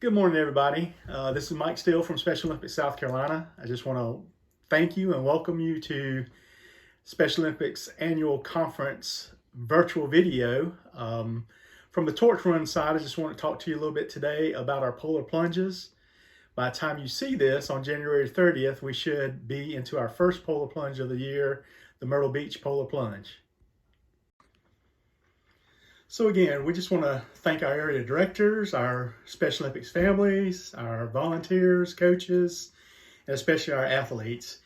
Good morning, everybody. This is Mike Steele from Special Olympics, South Carolina. I just want to thank you and welcome you to Special Olympics Annual Conference virtual video. From the torch run side, I just want to talk to you a little bit today about our Polar Plunges. By the time you see this on January 30th, we should be into our first Polar Plunge of the year, the Myrtle Beach Polar Plunge. So again, we just want to thank our area directors, our Special Olympics families, our volunteers, coaches, and especially our athletes.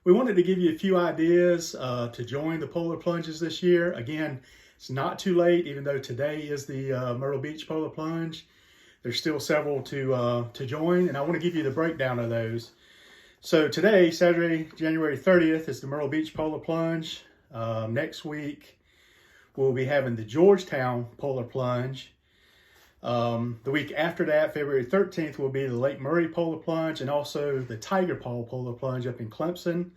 We wanted to give you a few ideas to join the Polar Plunges this year. Again, it's not too late, even though today is the Myrtle Beach Polar Plunge. There's still several to join, and I want to give you the breakdown of those. So today, Saturday, January 30th, is the Myrtle Beach Polar Plunge. Next week, we'll be having the Georgetown Polar Plunge. The week after that, February 13th, will be the Lake Murray Polar Plunge and also the Tiger Paw Polar Plunge up in Clemson.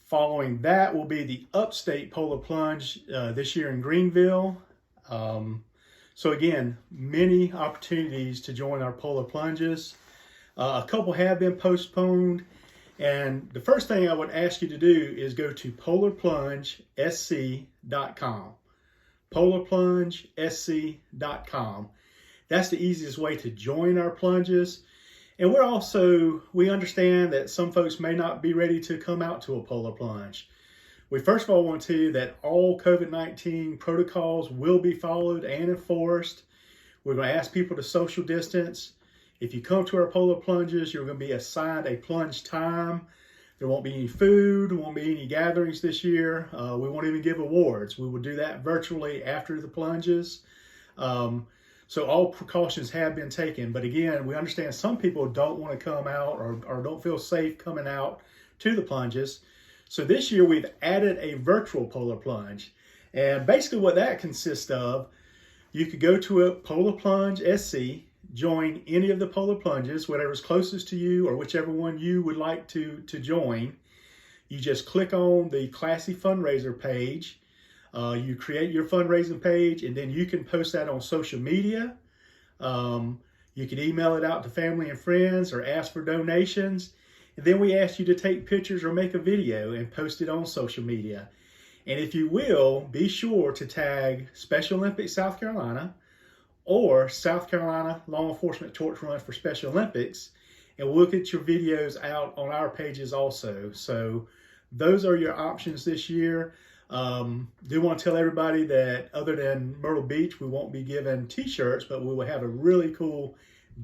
Following that will be the Upstate Polar Plunge this year in Greenville. So again, many opportunities to join our Polar Plunges. A couple have been postponed. And the first thing I would ask you to do is go to polarplungesc.com. polarplungesc.com. That's the easiest way to join our plunges. And we understand that some folks may not be ready to come out to a polar plunge. We first of all want to tell you that all COVID-19 protocols will be followed and enforced. We're going to ask people to social distance. If you come to our Polar Plunges, you're going to be assigned a plunge time. There won't be any food, there won't be any gatherings this year. We won't even give awards. We will do that virtually after the plunges. So all precautions have been taken. But again, we understand some people don't want to come out or don't feel safe coming out to the plunges. So this year we've added a virtual Polar Plunge. And basically what that consists of, you could go to a Polar Plunge SC, join any of the Polar Plunges, whatever's closest to you or whichever one you would like to join. You just click on the Classy Fundraiser page. You create your fundraising page, and then you can post that on social media. You can email it out to family and friends or ask for donations. And then we ask you to take pictures or make a video and post it on social media. And if you will, be sure to tag Special Olympics South Carolina or South Carolina Law Enforcement Torch Run for Special Olympics, and we'll get your videos out on our pages also. So those are your options this year. Do want to tell everybody that other than Myrtle Beach, we won't be giving t-shirts, but we will have a really cool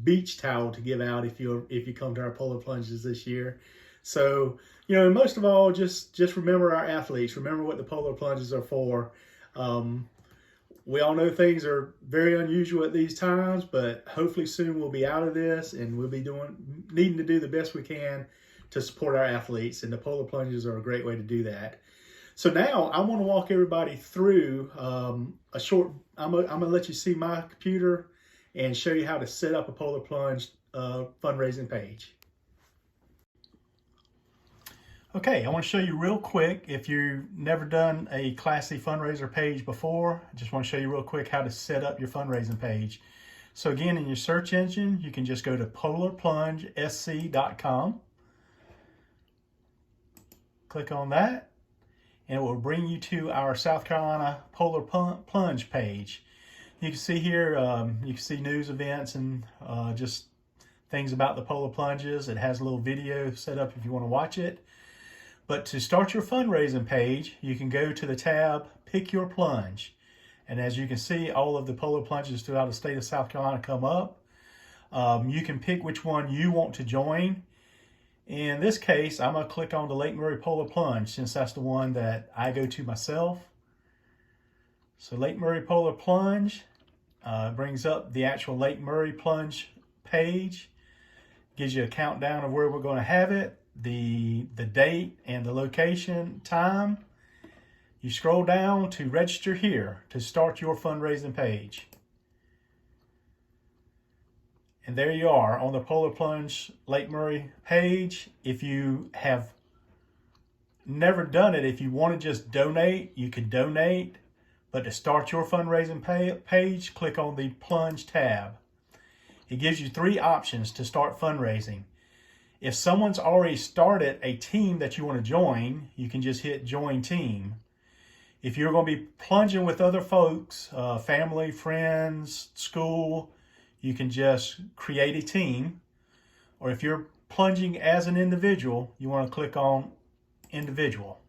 beach towel to give out if you come to our Polar Plunges this year. So, most of all, just remember our athletes. Remember what the Polar Plunges are for. We all know things are very unusual at these times, but hopefully soon we'll be out of this and we'll be needing to do the best we can to support our athletes, and the Polar Plunges are a great way to do that. So now I want to walk everybody through I'm gonna let you see my computer and show you how to set up a Polar Plunge fundraising page. Okay, I want to show you real quick, if you've never done a Classy fundraiser page before, I just want to show you real quick how to set up your fundraising page. So again, in your search engine, you can just go to polarplungesc.com. Click on that, and it will bring you to our South Carolina Polar Plunge page. You can see here, you can see news events and just things about the Polar Plunges. It has a little video set up if you want to watch it. But to start your fundraising page, you can go to the tab, Pick Your Plunge. And as you can see, all of the Polar Plunges throughout the state of South Carolina come up. You can pick which one you want to join. In this case, I'm going to click on the Lake Murray Polar Plunge since that's the one that I go to myself. So Lake Murray Polar Plunge brings up the actual Lake Murray Plunge page. Gives you a countdown of where we're going to have it, the date and the location, time. You scroll down to register here to start your fundraising page. And there you are on the Polar Plunge Lake Murray page. If you have never done it, if you want to just donate, you could donate. But to start your fundraising page, click on the Plunge tab. It gives you 3 options to start fundraising. If someone's already started a team that you want to join, you can just hit Join Team. If you're going to be plunging with other folks, family, friends, school, you can just create a team. Or if you're plunging as an individual, you want to click on Individual.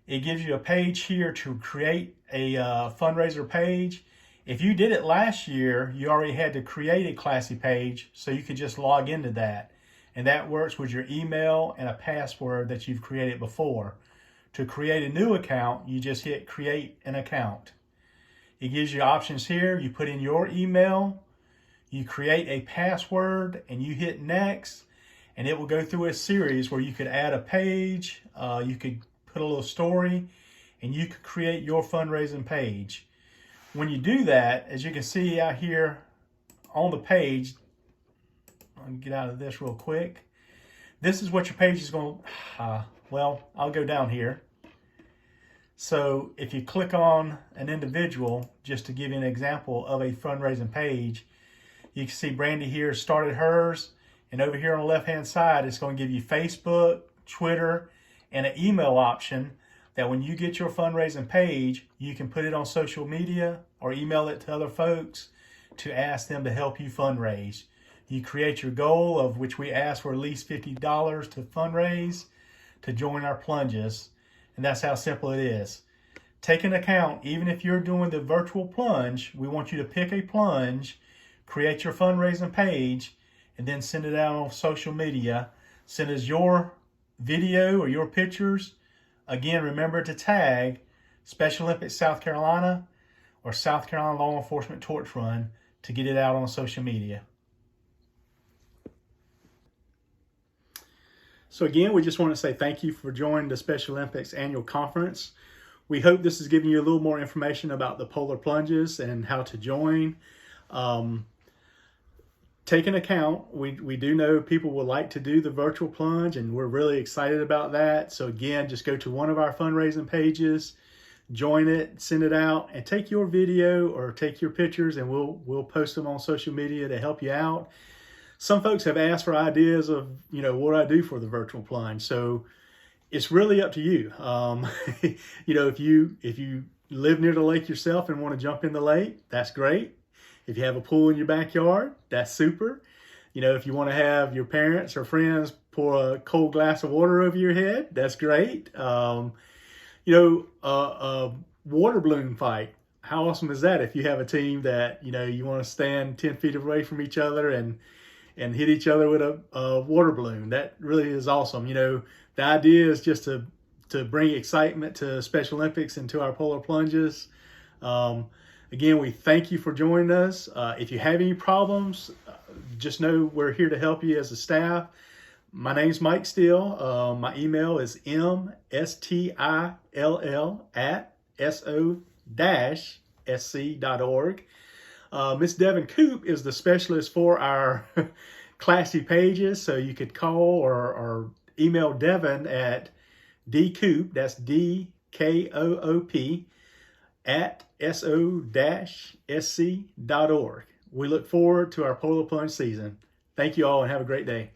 It gives you a page here to create a fundraiser page. If you did it last year, you already had to create a Classy page, so you could just log into that. And that works with your email and a password that you've created before. To create a new account, you just hit Create an Account. It gives you options here. You put in your email, you create a password, and you hit Next, and it will go through a series where you could add a page, you could put a little story, and you could create your fundraising page. When you do that, as you can see out here on the page, I'll get out of this real quick. This is what your page is going to, well, I'll go down here. So if you click on an individual, just to give you an example of a fundraising page, you can see Brandy here started hers. And over here on the left-hand side, it's going to give you Facebook, Twitter, and an email option that when you get your fundraising page, you can put it on social media or email it to other folks to ask them to help you fundraise. You create your goal, of which we ask for at least $50 to fundraise to join our plunges. And that's how simple it is. Take an account, even if you're doing the virtual plunge, we want you to pick a plunge, create your fundraising page, and then send it out on social media. Send us your video or your pictures. Again, remember to tag Special Olympics South Carolina or South Carolina Law Enforcement Torch Run to get it out on social media. So again, we just want to say thank you for joining the Special Olympics Annual Conference. We hope this is giving you a little more information about the Polar Plunges and how to join. Take an account. We do know people would like to do the virtual plunge, and we're really excited about that. So again, just go to one of our fundraising pages, join it, send it out, and take your video or take your pictures, and we'll post them on social media to help you out. Some folks have asked for ideas of, what I do for the virtual plunge. So it's really up to you. If you live near the lake yourself and want to jump in the lake, that's great. If you have a pool in your backyard, that's super. If you want to have your parents or friends pour a cold glass of water over your head, that's great. A water balloon fight. How awesome is that if you have a team that, you want to stand 10 feet away from each other and hit each other with a water balloon? That really is awesome. The idea is just to bring excitement to Special Olympics and to our Polar Plunges. Again, we thank you for joining us. If you have any problems, just know we're here to help you as a staff. My name's Mike Steele. My email is mstill@so-sc.org. Miss Devin Coop is the specialist for our Classy pages, so you could call or email Devin at dcoop, that's DKOOP, at so-sc.org. We look forward to our Polar Plunge season. Thank you all and have a great day.